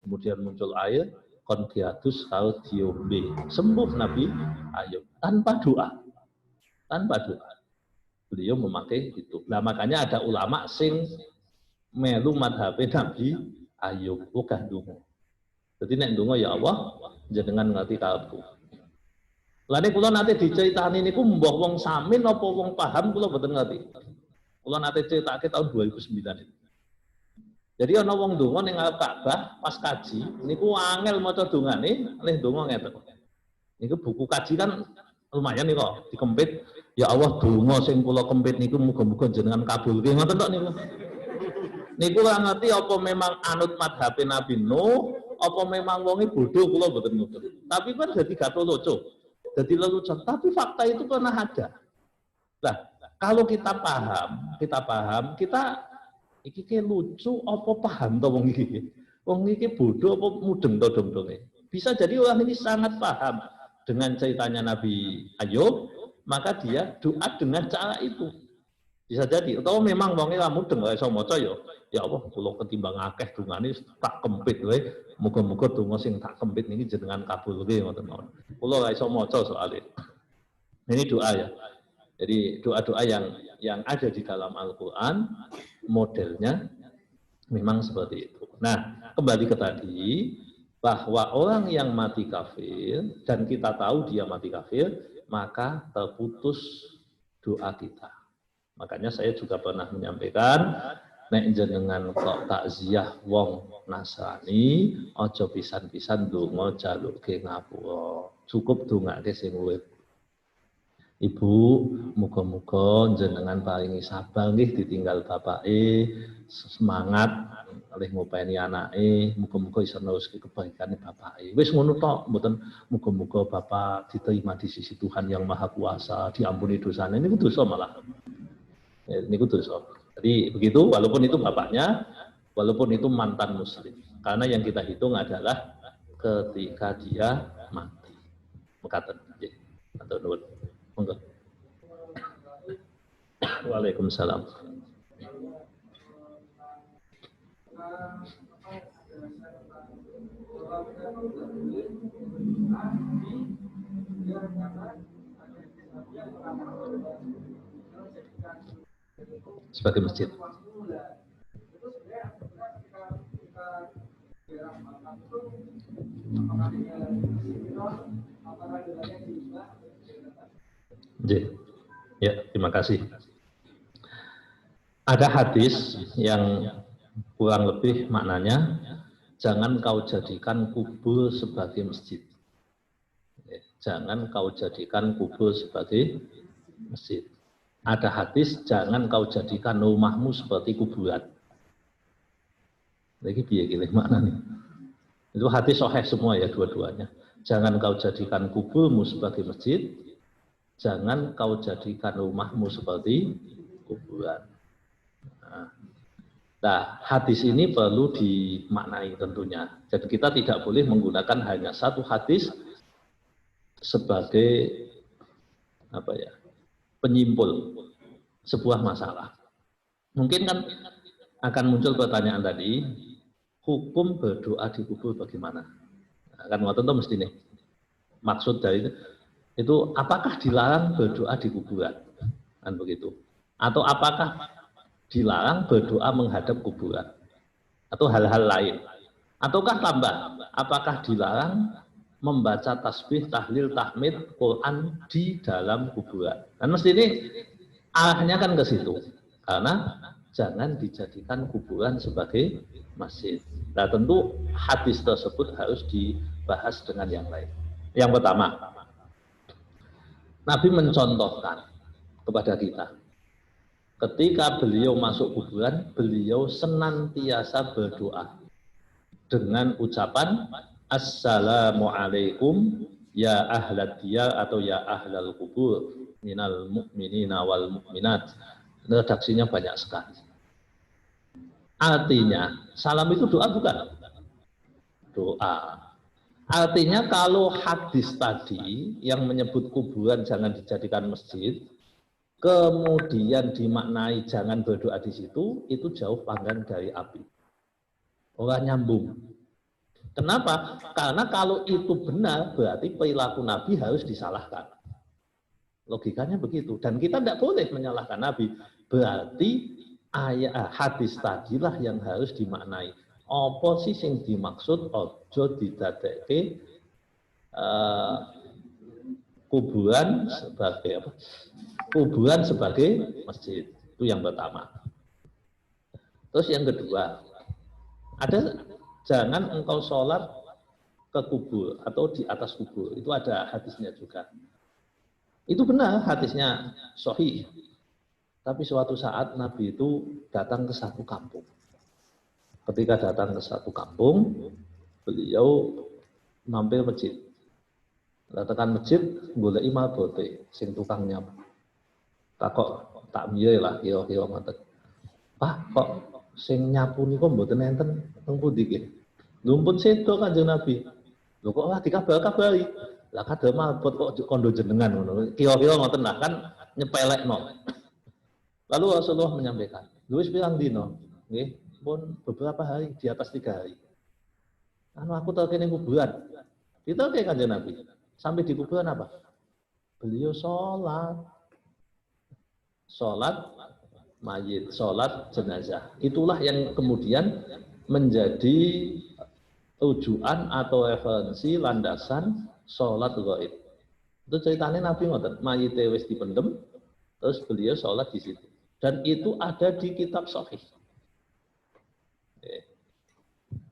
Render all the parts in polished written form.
Kemudian muncul air, kon diadus kalau diombe. Sembuh Nabi Ayub tanpa doa. Tanpa doa. Beliau memakai itu. Nah makanya ada ulama sing melu madhabe Nabi Ayub bukan dungo. Jadi nek dungo ya Allah jenengan ngerti kalbu. Lah nek kula nate diceritani niku mbah wong samin apa wong paham kula mboten ngerti. Kula nate ceritake tahun 2009 itu. Jadi ana wong donga ning Ka'bah pas kaji niku angel maca dongane, leh donga ngeten. Niku buku kaji kan lumayan nih kok dikempit. Ya Allah donga sing kula kempit niku muga-muga jenengan kabulke ngoten tok niku. Niku ora ngerti apa memang anut madhabe Nabi Nuh, apa memang wonge bodoh kula mboten ngerti. Tapi kan jadi gato loco. Jadi lelucon, tapi fakta itu pernah ada. Nah, kalau kita paham, kita iki ke lucu apa paham to wong iki? Wong iki bodoh apa mudeng to dong-donge. Bisa jadi orang ini sangat paham dengan ceritanya Nabi Ayub, maka dia doa dengan cara itu. Bisa jadi, atau memang wong iki mudeng ora iso maca ya Allah kula ketimbang akeh dungane tak kempit wae. Muga-muga donga sing tak kempit niki jenengan kabulke ngoten mawon. Kula ora iso maca soalnya. Ini doa ya. Jadi doa-doa yang ada di dalam Al-Qur'an modelnya memang seperti itu. Nah, kembali ke tadi bahwa orang yang mati kafir dan kita tahu dia mati kafir, maka terputus doa kita. Makanya saya juga pernah menyampaikan nek jenengan kok takziah wong Nasrani aja pisan-pisan donga jaluke ngapura. Cukup dongake sing urip. Ibu, muga-muga jenengan paringi sabar nggih ditinggal bapake, semangat oleh ngopeni anake, muga-muga iso neruske kebaikane bapake. Wis ngono tok, mboten muga-muga bapak diterima di sisi Tuhan yang Maha Kuasa, diampuni dosane. Niku dosa malah. Niku dosa. Jadi begitu, walaupun itu bapaknya, walaupun itu mantan muslim. Karena yang kita hitung adalah ketika dia mati. Mekaten nggih. Matur nuwun. Monggo. Waalaikumsalam. Sebagai masjid. Ya, terima kasih. Ada hadis yang kurang lebih maknanya, jangan kau jadikan kubur sebagai masjid. Jangan kau jadikan kubur sebagai masjid. Ada hadis, jangan kau jadikan rumahmu seperti kuburan. Lagi piye iki maknanya? Itu hadis sahih semua ya dua-duanya. Jangan kau jadikan kuburmu sebagai masjid. Jangan kau jadikan rumahmu seperti kuburan. Nah, hadis ini perlu dimaknai tentunya. Jadi kita tidak boleh menggunakan hanya satu hadis sebagai penyimpul sebuah masalah. Mungkin kan akan muncul pertanyaan tadi, hukum berdoa di kubur bagaimana? Kan ngoten to mesti nih. Maksud dari itu apakah dilarang berdoa di kuburan? Kan begitu. Atau apakah dilarang berdoa menghadap kuburan? Atau hal-hal lain? Ataukah tambah, apakah dilarang membaca tasbih, tahlil, tahmid, Quran di dalam kuburan? Dan mesti ini arahnya kan ke situ. Karena jangan dijadikan kuburan sebagai masjid. Nah tentu hadis tersebut harus dibahas dengan yang lain. Yang pertama, Nabi mencontohkan kepada kita, ketika beliau masuk kuburan, beliau senantiasa berdoa dengan ucapan Assalamualaikum ya ahlad diyar atau ya ahlal kubur minal mu'minina wal mu'minat. Redaksinya banyak sekali. Artinya, salam itu doa bukan? Doa. Artinya kalau hadis tadi yang menyebut kuburan jangan dijadikan masjid, kemudian dimaknai jangan berdoa di situ, itu jauh panggang dari api. Orang nyambung. Kenapa? Karena kalau itu benar, berarti perilaku Nabi harus disalahkan. Logikanya begitu. Dan kita tidak boleh menyalahkan Nabi. Berarti ayat hadis tadilah yang harus dimaknai. Apa sih yang dimaksud ojo didadeke kuburan sebagai apa? Kuburan sebagai masjid. Itu yang pertama. Terus yang kedua, ada jangan engkau sholat ke kubur atau di atas kubur. Itu ada hadisnya juga. Itu benar hadisnya sahih. Tapi suatu saat Nabi itu datang ke satu kampung. Ketika datang ke satu kampung, beliau mampir masjid. Tekan masjid, golek imal bote, sing tukang nyapu. Takok tak miye lah kira-kira ngoten. Pak, kok sing nyapu niku mboten enten teng pundi nggih? Lumpun sedo Kanjeng Nabi. Lho kok lah dikabar-kabari. Lah kadal mabot kok kondo jenengan ngono. Kira-kira ngoten lah kan nyepelekno. Lalu Rasulullah menyampaikan, "Lu wis pirang dina?" Nggih, pun beberapa hari, di atas 3 hari. Anu aku tau kene kuburan. Ditoke Kanjeng Nabi. Sampai di kuburan apa? Beliau sholat mayit, sholat jenazah. Itulah yang kemudian menjadi tujuan atau referensi landasan sholat gaib. Itu ceritanya Nabi ngoten, mayite wis dipendem, terus beliau sholat di situ. Dan itu ada di kitab Sahih.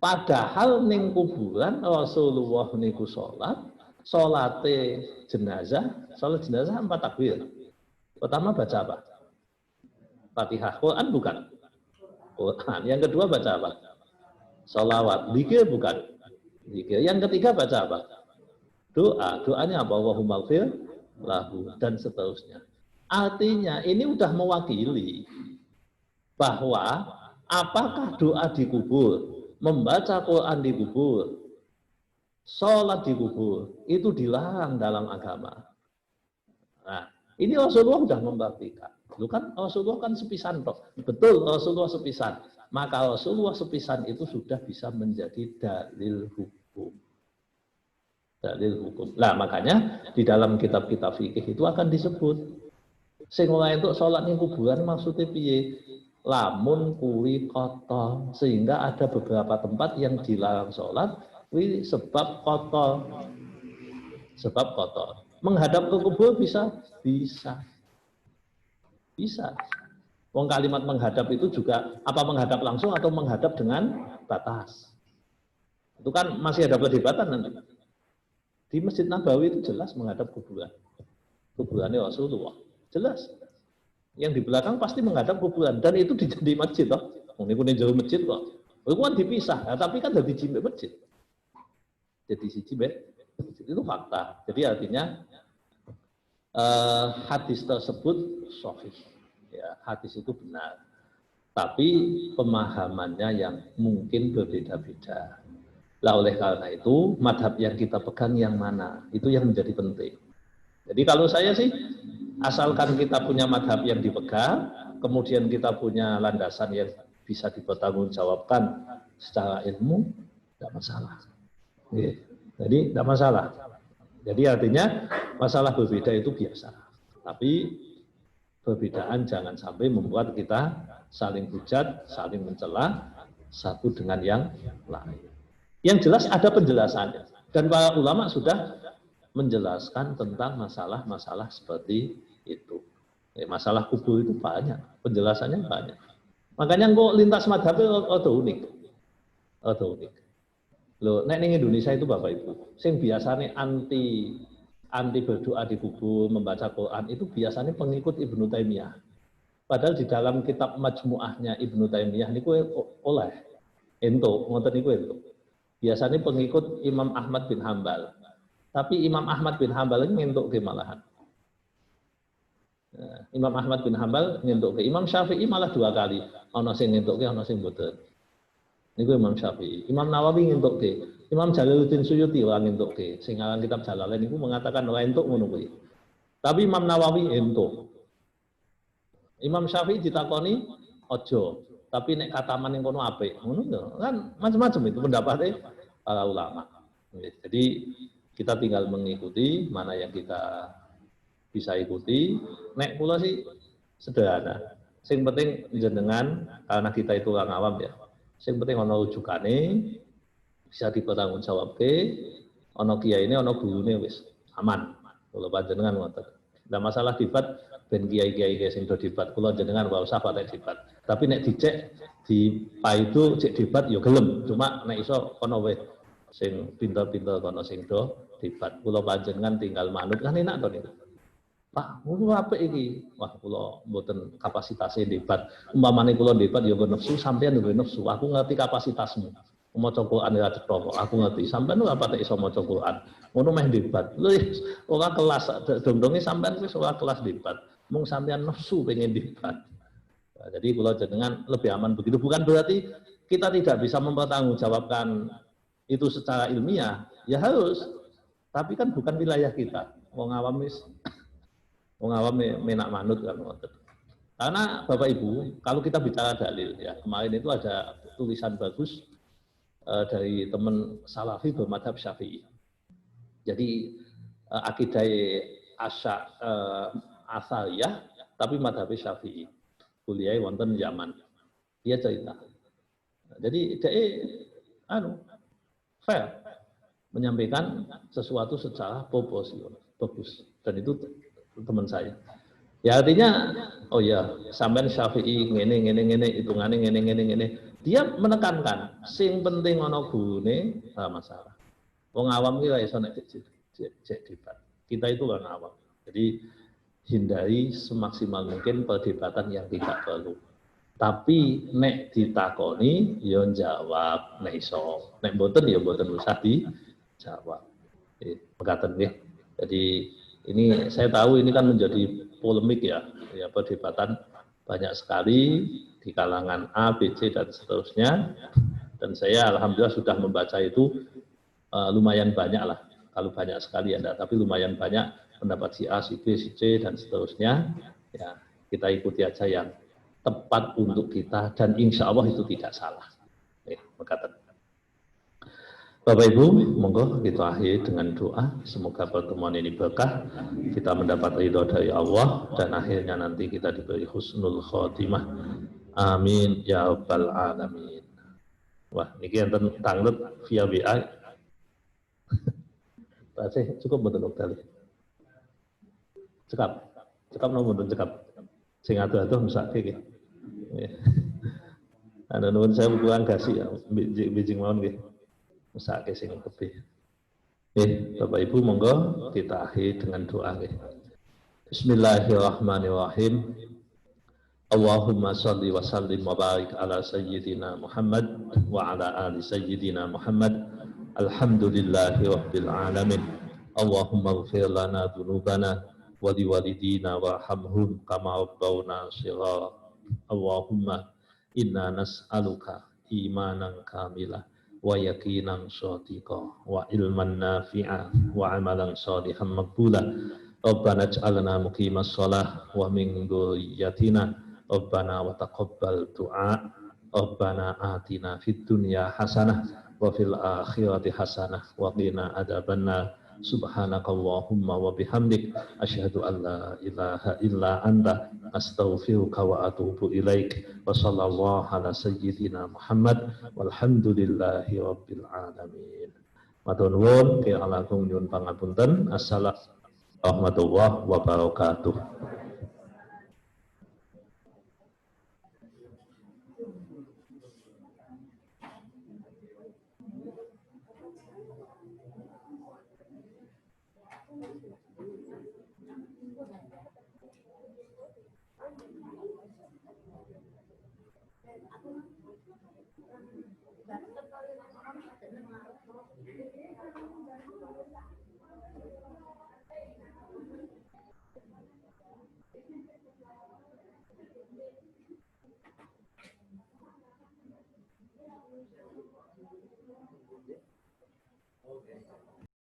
Padahal ning kuburan Rasulullah niku sholate jenazah 4 takbir. Pertama baca apa? Fatihah. Quran bukan? Quran. Yang kedua baca apa? Sholawat. Zikir bukan? Zikir. Yang ketiga baca apa? Doa. Doanya apa? Allahumma ighfir lahu dan seterusnya. Artinya ini udah mewakili bahwa apakah doa di kubur, membaca Quran di kubur, sholat di kubur, itu dilarang dalam agama. Nah, ini Rasulullah sudah membuktikan. Lu kan Rasulullah kan sepisan toh. Betul Rasulullah sepisan. Maka Rasulullah sepisan itu sudah bisa menjadi dalil hukum. Dalil hukum. Nah, makanya di dalam kitab-kitab fikih itu akan disebut sing ora entuk salat ning kuburan maksudnya piye? Lamun kuwi kotor, sehingga ada beberapa tempat yang dilarang sholat kuwi sebab kotor. Sebab kotor. Menghadap ke kubur bisa? Bisa. Bisa. Wong kalimat menghadap itu juga apa menghadap langsung atau menghadap dengan batas. Itu kan masih ada perdebatan nanti. Di Masjid Nabawi itu jelas menghadap kuburan. Kuburannya Rasulullah. Jelas. Yang di belakang pasti menghadap kuburan dan itu di masjid toh. Ini pun jauh masjid kok. Itu kan dipisah, ya, tapi kan dari jimbe masjid. Jadi si jimbe itu fakta. Jadi artinya hadis tersebut sahih. Ya, hadis itu benar. Tapi pemahamannya yang mungkin berbeda-beda. Lah oleh karena itu, madhab yang kita pegang yang mana? Itu yang menjadi penting. Jadi kalau saya sih, asalkan kita punya madhab yang dipegang, kemudian kita punya landasan yang bisa dipertanggungjawabkan secara ilmu, tidak masalah. Jadi tidak masalah. Jadi artinya masalah berbeda itu biasa. Tapi perbedaan jangan sampai membuat kita saling hujat, saling mencela satu dengan yang lain. Yang jelas ada penjelasannya. Dan para ulama sudah menjelaskan tentang masalah-masalah seperti itu. Masalah kubur itu banyak, penjelasannya banyak. Makanya kok lintas madhab itu unik. Unik. Loh, nek ning Indonesia itu Bapak Ibu, sing biasanya anti berdoa di kubur, membaca Quran itu biasanya pengikut Ibnu Taimiyah. Padahal di dalam kitab Majmu'ahnya Ibnu Taimiyah niku oleh ento, ngoten niku ento. Biasanya pengikut Imam Ahmad bin Hambal. Tapi Imam Ahmad bin Hambal ini ngentuk ke malahan. Imam Ahmad bin Hambal ngentuk ke. Imam Syafi'i malah 2 kali. Ana sing ngentuk ke, ana sing mboten. Niku Imam Syafi'i. Imam Nawawi ngentuk ke. Imam Jalaluddin Suyuti ora ngentuk ke. Sing aran kitab Jalalain niku mengatakan ora entuk ngono kuwi. Tapi Imam Nawawi entuk. Imam Syafi'i ditakoni aja, tapi nek kataman ning kono apik. Ngono lho. Kan macam-macam itu pendapatnya. para ulama. Jadi kita tinggal mengikuti mana yang kita bisa ikuti. Nek kula sih sederhana. Sing penting jenengan, karena kita itu orang awam ya. Sing penting ana rujukane, bisa dipertanggungjawabke, ana kiai ini, ana gurune wis aman. Kula panjenengan ngoten. Nah masalah debat ben kiai-kiai sing do debat kula jenengan ora usah patek debat. Tapi nek dicek di itu cek debat ya gelem. Cuma nek iso kono wis sing pinter-pinter kono sing do debat. Kula panjenengan tinggal manut kan enak to niku. Pak, ngono apik iki. Wah, kula mboten kapasitasé debat. Umpamane kula debat ya nggo nafsu, sampean nggo nafsu. Aku ngerti kapasitasmu. Maca Quran ya cetha kok. Aku ngerti. Sampean ora patek iso maca Quran. Ngono meh debat. Lho ora kelas dong-donge sampean wis ora kelas debat. Mung sampean nafsu pengen debat. Nah, jadi kalau jenengan lebih aman begitu. Bukan berarti kita tidak bisa mempertanggungjawabkan itu secara ilmiah. Ya harus. Tapi kan bukan wilayah kita. Wong awam menak manut kan. Karena Bapak Ibu, kalau kita bicara dalil ya, kemarin itu ada tulisan bagus dari teman Salafi bermadhab Syafi'i. Jadi akidah Asariyah tapi madhab Syafi'i. Kuliah wonten Yaman. Dia cerita. Jadi dia fair menyampaikan sesuatu secara proporsional, bagus. Dan itu teman saya. Ya artinya, oh ya, sampean Syafi'i ngene ngene. Dia menekankan sing penting ana gurune ora masalah. Wong awam ki ora iso nek cek debat. Kita itu orang awam. Jadi hindari semaksimal mungkin perdebatan yang tidak perlu. Tapi nek ditakoni ya jawab nek iso. Nek mboten ya mboten usah dijawab. Mekaten nggih. Jadi ini saya tahu ini kan menjadi polemik ya perdebatan banyak sekali di kalangan A, B, C dan seterusnya. Dan saya alhamdulillah sudah membaca itu lumayan banyak lah. Kalau banyak sekali ya enggak, tapi lumayan banyak pendapat si A, si B, si C, dan seterusnya, ya kita ikuti aja yang tepat untuk kita, dan insya Allah itu tidak salah. Bapak Ibu, monggo kita akhiri dengan doa, semoga pertemuan ini berkah, kita mendapat ridho dari Allah, dan akhirnya nanti kita diberi husnul khotimah. Amin, ya rabbal alamin. Wah, ini yang tanglet via WA. Saya cukup betul dokter. Cekap nomor cekap. Sing atuh-atuh mesake iki. Ana nuwun saya kurang kasih ya, bijing mawon nggih. Mesake sing kebih. Bapak Ibu monggo kita akhiri dengan doa nggih. Bismillahirrahmanirrahim. Allahumma shalli wa sallim wa barik ala sayyidina Muhammad wa ala ali sayyidina Muhammad. Alhamdulillahi rabbil alamin. Allahumma ighfir lana dzunubana waliwalidina warhamhum kama rabbawna shighara. Allahumma inna nas'aluka imanan kamila wa yaqinan shadiqa wa ilman nafi'a wa amalan shalihan maqbula. Rabbana ij'alna muqimas shalah wa min dhurriyyatina Rabbana wa taqabbal du'a. Rabbana atina fid dunya hasanah wa fil akhirati hasanah wa qina adzabannar. Subhanakallahumma wa bihamdik asyhadu an la ilaha illa anta astaghfiruka wa atubu ilaik. Wa sallallahu ala sayyidina Muhammad walhamdulillahi rabbil alamin. Matur nuwun, kira langkung nyuwun pangapunten. Assalamualaikum warahmatullahi wabarakatuh.